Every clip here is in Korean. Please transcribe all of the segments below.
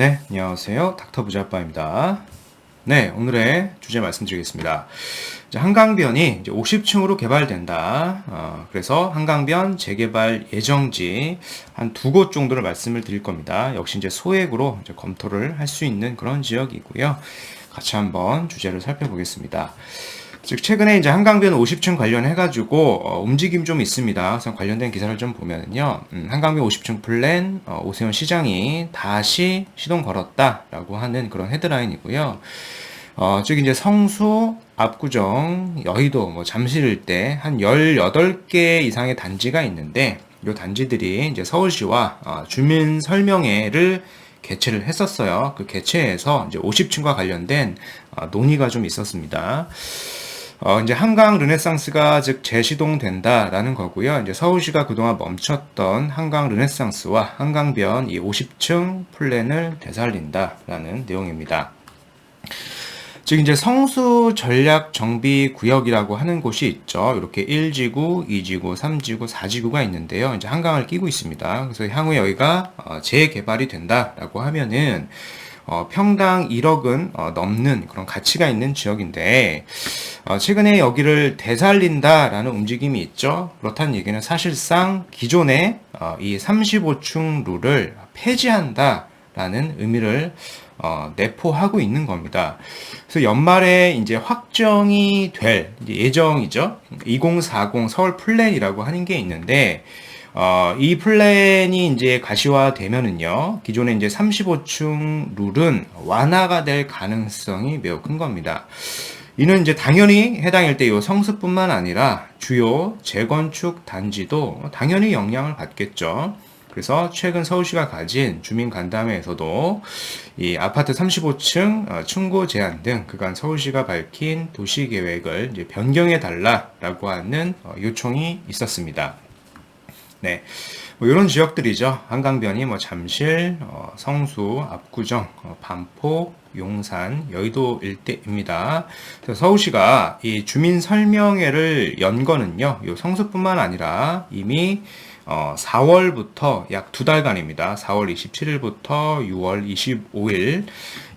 네, 안녕하세요. 닥터 부자빠입니다. 네, 오늘의 주제 말씀드리겠습니다. 이제 한강변이 이제 50층으로 개발된다. 그래서 한강변 재개발 예정지 한 두 곳 정도를 말씀을 드릴 겁니다. 역시 이제 소액으로 이제 검토를 할 수 있는 그런 지역이고요. 같이 한번 주제를 살펴보겠습니다. 즉 최근에 이제 한강변 50층 관련해가지고 움직임 좀 있습니다. 그래서 관련된 기사를 좀 보면은요, 한강변 50층 플랜 오세훈 시장이 다시 시동 걸었다라고 하는 그런 헤드라인이고요. 즉 이제 성수, 압구정, 여의도, 뭐 잠실일대 한 18개 이상의 단지가 있는데 이 단지들이 이제 서울시와 주민 설명회를 개최를 했었어요. 그 개최에서 이제 50층과 관련된 논의가 좀 있었습니다. 이제 한강 르네상스가 즉 재시동된다라는 거고요. 이제 서울시가 그동안 멈췄던 한강 르네상스와 한강변 이 50층 플랜을 되살린다라는 내용입니다. 즉 이제 성수 전략 정비 구역이라고 하는 곳이 있죠. 이렇게 1지구, 2지구, 3지구, 4지구가 있는데요. 이제 한강을 끼고 있습니다. 그래서 향후에 여기가 재개발이 된다라고 하면은 평당 1억은 넘는 그런 가치가 있는 지역인데 최근에 여기를 되살린다라는 움직임이 있죠. 그렇다는 얘기는 사실상 기존의 이 35층 룰을 폐지한다라는 의미를 내포하고 있는 겁니다. 그래서 연말에 이제 확정이 될 예정이죠. 2040 서울 플랜이라고 하는 게 있는데 이 플랜이 이제 가시화되면은요, 기존의 이제 35층 룰은 완화가 될 가능성이 매우 큰 겁니다. 이는 이제 당연히 해당 일대 성수뿐만 아니라 주요 재건축 단지도 당연히 영향을 받겠죠. 그래서 최근 서울시가 가진 주민 간담회에서도 이 아파트 35층 층고 제한 등 그간 서울시가 밝힌 도시 계획을 이제 변경해 달라라고 하는 요청이 있었습니다. 네. 뭐 이런 지역들이죠. 한강변이 뭐 잠실, 성수, 압구정, 반포, 용산, 여의도 일대입니다. 그래서 서울시가 이 주민 설명회를 연 거는요, 요 성수뿐만 아니라 이미 4월부터 약 2달간입니다. 4월 27일부터 6월 25일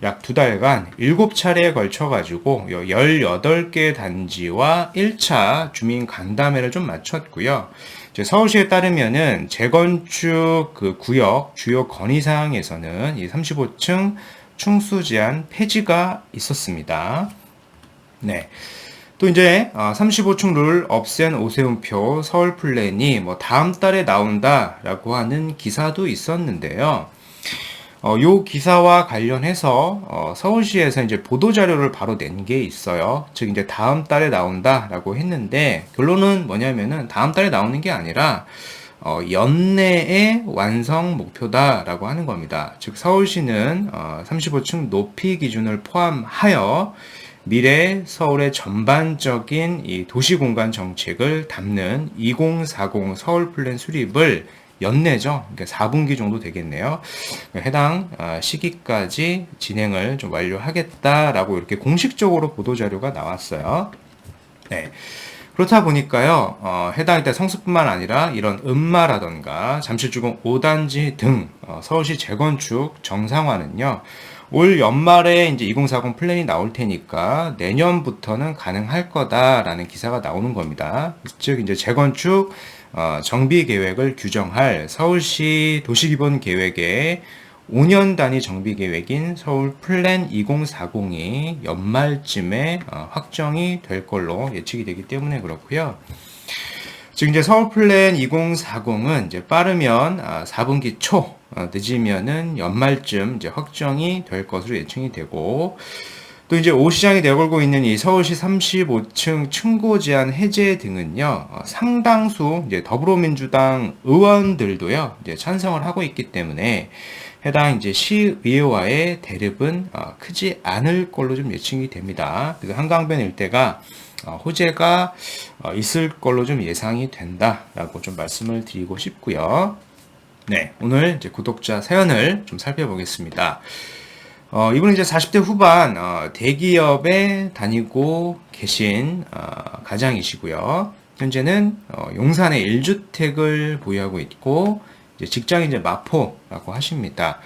약 2달간 7차례에 걸쳐가지고 18개 단지와 1차 주민 간담회를 좀 마쳤고요. 이제 서울시에 따르면은 재건축 그 구역 주요 건의사항에서는 이 35층 충수 제한 폐지가 있었습니다. 네. 또 이제 35층 룰 없앤 오세훈표 서울 플랜이 뭐 다음 달에 나온다라고 하는 기사도 있었는데요. 요 기사와 관련해서 서울시에서 이제 보도 자료를 바로 낸 게 있어요. 즉 이제 다음 달에 나온다라고 했는데 결론은 뭐냐면은 다음 달에 나오는 게 아니라 연내의 완성 목표다라고 하는 겁니다. 즉 서울시는 35층 높이 기준을 포함하여 미래 서울의 전반적인 이 도시공간 정책을 담는 2040 서울 플랜 수립을 연내죠. 그러니까 4분기 정도 되겠네요. 해당 시기까지 진행을 좀 완료하겠다라고 이렇게 공식적으로 보도자료가 나왔어요. 네. 그렇다 보니까요, 해당 일대 성수뿐만 아니라 이런 음마라던가 잠실주공 5단지 등 서울시 재건축 정상화는요, 올 연말에 이제 2040 플랜이 나올 테니까 내년부터는 가능할 거다라는 기사가 나오는 겁니다. 즉 이제 재건축 정비 계획을 규정할 서울시 도시기본 계획의 5년 단위 정비 계획인 서울 플랜 2040이 연말쯤에 확정이 될 걸로 예측이 되기 때문에 그렇고요. 즉 이제 서울 플랜 2040은 이제 빠르면 4분기 초, 늦으면은 연말쯤 이제 확정이 될 것으로 예측이 되고, 또 이제 오 시장이 내걸고 있는 이 서울시 35층 층고 제한 해제 등은요, 상당수 이제 더불어민주당 의원들도요, 이제 찬성을 하고 있기 때문에 해당 이제 시의회와의 대립은 크지 않을 걸로 좀 예측이 됩니다. 그래서 한강변 일대가 호재가 있을 걸로 좀 예상이 된다라고 좀 말씀을 드리고 싶고요. 네, 오늘 이제 구독자 사연을 좀 살펴보겠습니다. 이분은 이제 40대 후반 대기업에 다니고 계신 가장이시고요. 현재는 용산에 1주택을 보유하고 있고 이제 직장이 이제 마포라고 하십니다.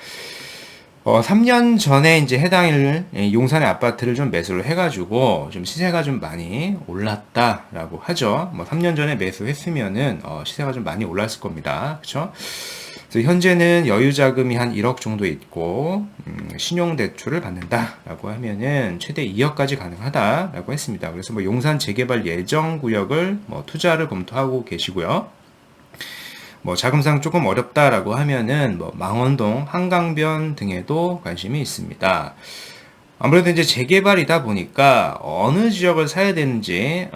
3년 전에 이제 해당일 용산의 아파트를 좀 매수를 해가지고 좀 시세가 좀 많이 올랐다라고 하죠. 3년 전에 매수했으면은 시세가 좀 많이 올랐을 겁니다. 그렇죠? 그래서 현재는 여유 자금이 한 1억 정도 있고 신용 대출을 받는다라고 하면은 최대 2억까지 가능하다라고 했습니다. 그래서 용산 재개발 예정 구역을 투자를 검토하고 계시고요. 자금상 조금 어렵다라고 하면은 망원동, 한강변 등에도 관심이 있습니다. 아무래도 이제 재개발이다 보니까 어느 지역을 사야 되는지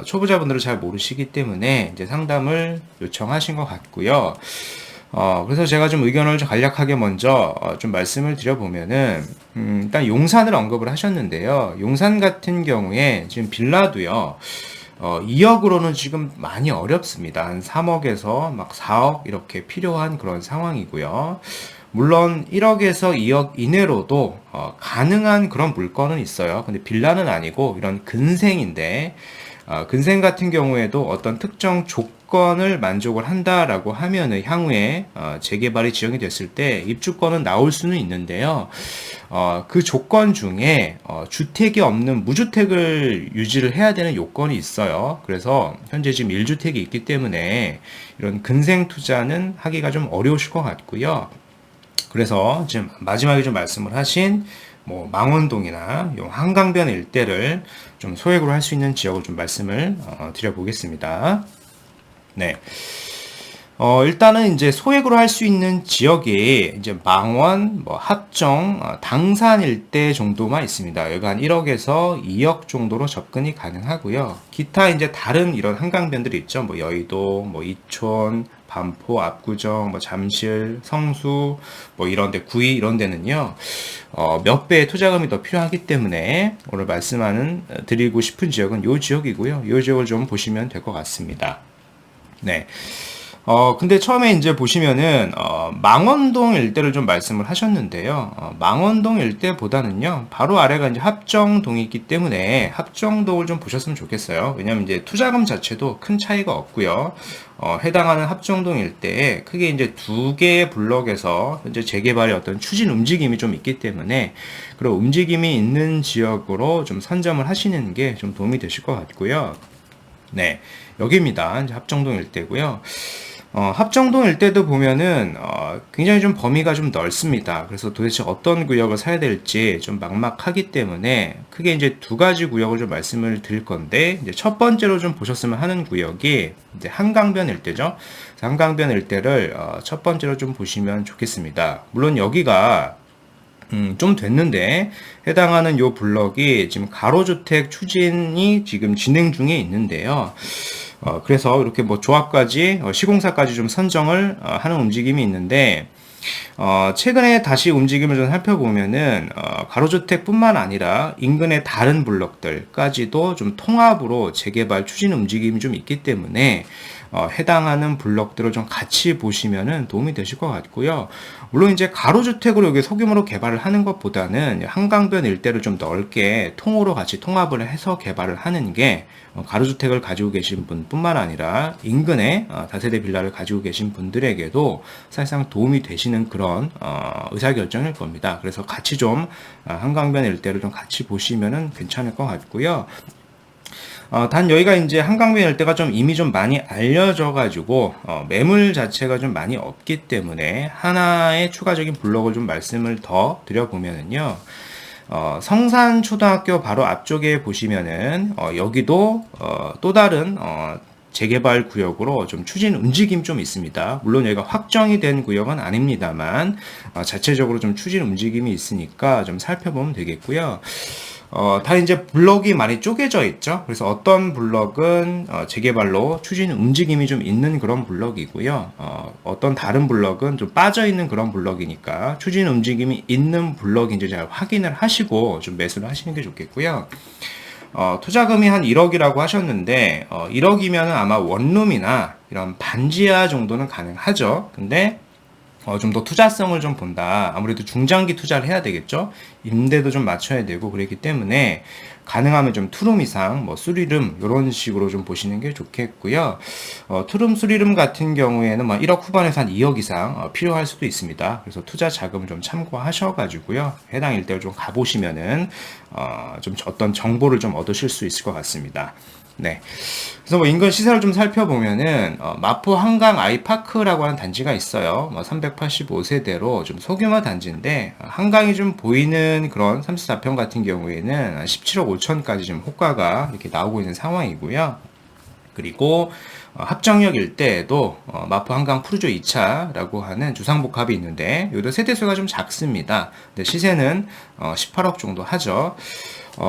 초보자분들은 잘 모르시기 때문에 이제 상담을 요청하신 것 같고요. 그래서 제가 좀 의견을 좀 간략하게 먼저 좀 말씀을 드려보면은 일단 용산을 언급을 하셨는데요. 용산 같은 경우에 지금 빌라도요. 2억으로는 지금 많이 어렵습니다. 한 3억에서 막 4억 이렇게 필요한 그런 상황이고요. 물론 1억에서 2억 이내로도 가능한 그런 물건은 있어요. 근데 빌라는 아니고 이런 근생인데 근생 같은 경우에도 어떤 특정 조건을 만족을 한다라고 하면은 향후에 재개발이 지정이 됐을 때 입주권은 나올 수는 있는데요. 그 조건 중에 주택이 없는 무주택을 유지를 해야 되는 요건이 있어요. 그래서 현재 지금 1주택이 있기 때문에 이런 근생 투자는 하기가 좀 어려우실 것 같고요. 그래서 지금 마지막에 좀 말씀을 하신 망원동이나 한강변 일대를 좀 소액으로 할 수 있는 지역을 좀 말씀을 드려보겠습니다. 네. 일단은 이제 소액으로 할 수 있는 지역이 이제 망원, 합정, 당산 일대 정도만 있습니다. 여기 한 1억에서 2억 정도로 접근이 가능하고요. 기타 이제 다른 이런 한강변들이 있죠. 여의도, 이촌, 반포, 압구정, 잠실, 성수, 이런데 구리 이런 데는요, 몇 배의 투자금이 더 필요하기 때문에 오늘 드리고 싶은 지역은 이 지역이고요. 이 지역을 좀 보시면 될 것 같습니다. 네. 근데 처음에 이제 보시면은, 망원동 일대를 좀 말씀을 하셨는데요. 망원동 일대보다는요, 바로 아래가 이제 합정동이 있기 때문에 합정동을 좀 보셨으면 좋겠어요. 왜냐면 이제 투자금 자체도 큰 차이가 없고요. 해당하는 합정동 일대에 크게 이제 두 개의 블럭에서 현재 재개발의 어떤 추진 움직임이 좀 있기 때문에 그런 움직임이 있는 지역으로 좀 선점을 하시는 게 좀 도움이 되실 것 같고요. 네. 여기입니다. 이제 합정동 일대고요. 합정동 일대도 보면은 굉장히 좀 범위가 좀 넓습니다. 그래서 도대체 어떤 구역을 사야 될지 좀 막막하기 때문에 크게 이제 두 가지 구역을 좀 말씀을 드릴 건데, 이제 첫 번째로 좀 보셨으면 하는 구역이 이제 한강변 일대죠. 한강변 일대를 첫 번째로 좀 보시면 좋겠습니다. 물론 여기가 좀 됐는데 해당하는 요 블럭이 지금 가로주택 추진이 지금 진행 중에 있는데요. 그래서 이렇게 조합까지 시공사까지 좀 선정을 하는 움직임이 있는데, 최근에 다시 움직임을 좀 살펴보면은 가로주택뿐만 아니라 인근의 다른 블럭들까지도 좀 통합으로 재개발 추진 움직임이 좀 있기 때문에 해당하는 블럭들을 좀 같이 보시면은 도움이 되실 것 같고요. 물론 이제 가로주택으로 여기 소규모로 개발을 하는 것보다는 한강변 일대를 좀 넓게 통으로 같이 통합을 해서 개발을 하는 게 가로주택을 가지고 계신 분뿐만 아니라 인근에 다세대 빌라를 가지고 계신 분들에게도 사실상 도움이 되시는 그런 의사결정일 겁니다. 그래서 같이 좀 한강변 일대를 좀 같이 보시면은 괜찮을 것 같고요. 단 여기가 이제 한강변 일대가 좀 이미 좀 많이 알려져가지고 매물 자체가 좀 많이 없기 때문에 하나의 추가적인 블록을 좀 말씀을 더 드려보면은요. 성산초등학교 바로 앞쪽에 보시면은 여기도 또 다른 재개발 구역으로 좀 추진 움직임 좀 있습니다. 물론 여기가 확정이 된 구역은 아닙니다만 자체적으로 좀 추진 움직임이 있으니까 좀 살펴보면 되겠고요. 다 이제 블럭이 많이 쪼개져 있죠. 그래서 어떤 블럭은 재개발로 추진 움직임이 좀 있는 그런 블럭이고요. 어떤 다른 블럭은 좀 빠져 있는 그런 블럭이니까 추진 움직임이 있는 블럭인지 잘 확인을 하시고 좀 매수를 하시는 게 좋겠고요. 투자금이 한 1억이라고 하셨는데 1억이면 아마 원룸이나 이런 반지하 정도는 가능하죠. 근데 좀 더 투자성을 좀 본다. 아무래도 중장기 투자를 해야 되겠죠. 임대도 좀 맞춰야 되고 그렇기 때문에 가능하면 좀 투룸 이상, 뭐 수리름 이런 식으로 좀 보시는 게 좋겠고요. 투룸 수리름 같은 경우에는 뭐 1억 후반에서 한 2억 이상 필요할 수도 있습니다. 그래서 투자 자금을 좀 참고하셔가지고요. 해당 일대를 좀 가보시면은 좀 어떤 정보를 좀 얻으실 수 있을 것 같습니다. 네. 그래서 뭐 인근 시세를 좀 살펴보면은 마포 한강 아이파크라고 하는 단지가 있어요. 385세대로 좀 소규모 단지인데 한강이 좀 보이는 그런 34평 같은 경우에는 17억 5천까지 좀 호가가 이렇게 나오고 있는 상황이고요. 그리고 합정역 일대에도 마포 한강 푸르조 2차라고 하는 주상복합이 있는데 여기도 세대수가 좀 작습니다. 근데 시세는 18억 정도 하죠.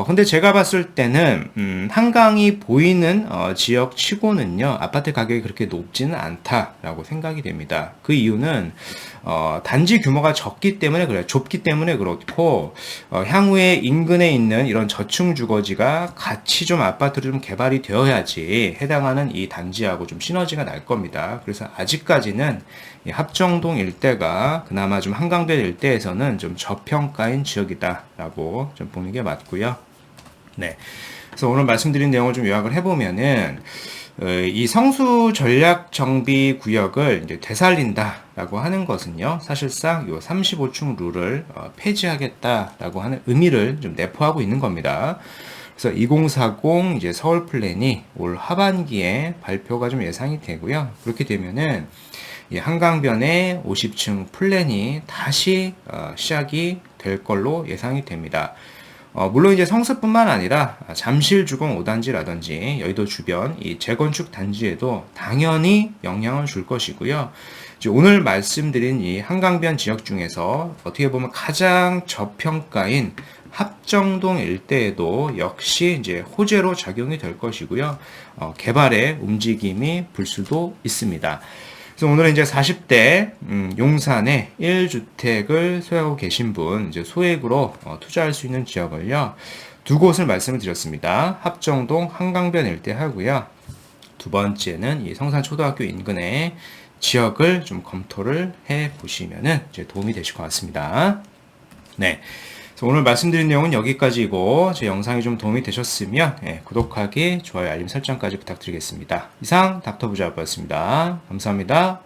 근데 제가 봤을 때는 한강이 보이는 지역 치고는요 아파트 가격이 그렇게 높지는 않다라고 생각이 됩니다. 그 이유는 단지 규모가 적기 때문에 그래요. 좁기 때문에 그렇고 향후에 인근에 있는 이런 저층 주거지가 같이 좀 아파트로 좀 개발이 되어야지 해당하는 이 단지하고 좀 시너지가 날 겁니다. 그래서 아직까지는 이 합정동 일대가 그나마 좀 한강변 일대에서는 좀 저평가인 지역이다라고 좀 보는 게 맞고요. 네. 그래서 오늘 말씀드린 내용을 좀 요약을 해보면은 이 성수 전략 정비 구역을 이제 되살린다라고 하는 것은요, 사실상 요 35층 룰을 폐지하겠다라고 하는 의미를 좀 내포하고 있는 겁니다. 그래서 2040 이제 서울 플랜이 올 하반기에 발표가 좀 예상이 되고요. 그렇게 되면은 이 한강변의 50층 플랜이 다시 시작이 될 걸로 예상이 됩니다. 물론 이제 성수뿐만 아니라 잠실 주공 5단지라든지 여의도 주변 이 재건축 단지에도 당연히 영향을 줄 것이고요. 이제 오늘 말씀드린 이 한강변 지역 중에서 어떻게 보면 가장 저평가인 합정동 일대에도 역시 이제 호재로 작용이 될 것이고요. 개발의 움직임이 불 수도 있습니다. 그래서 오늘은 이제 40대 용산에 1주택을 소유하고 계신 분 이제 소액으로 투자할 수 있는 지역을요. 두 곳을 말씀을 드렸습니다. 합정동 한강변 일대 하고요. 두 번째는 이 성산초등학교 인근의 지역을 좀 검토를 해 보시면은 이제 도움이 되실 것 같습니다. 네. 그래서 오늘 말씀드린 내용은 여기까지고 제 영상이 좀 도움이 되셨으면 구독하기, 좋아요, 알림 설정까지 부탁드리겠습니다. 이상 닥터부자였습니다. 감사합니다.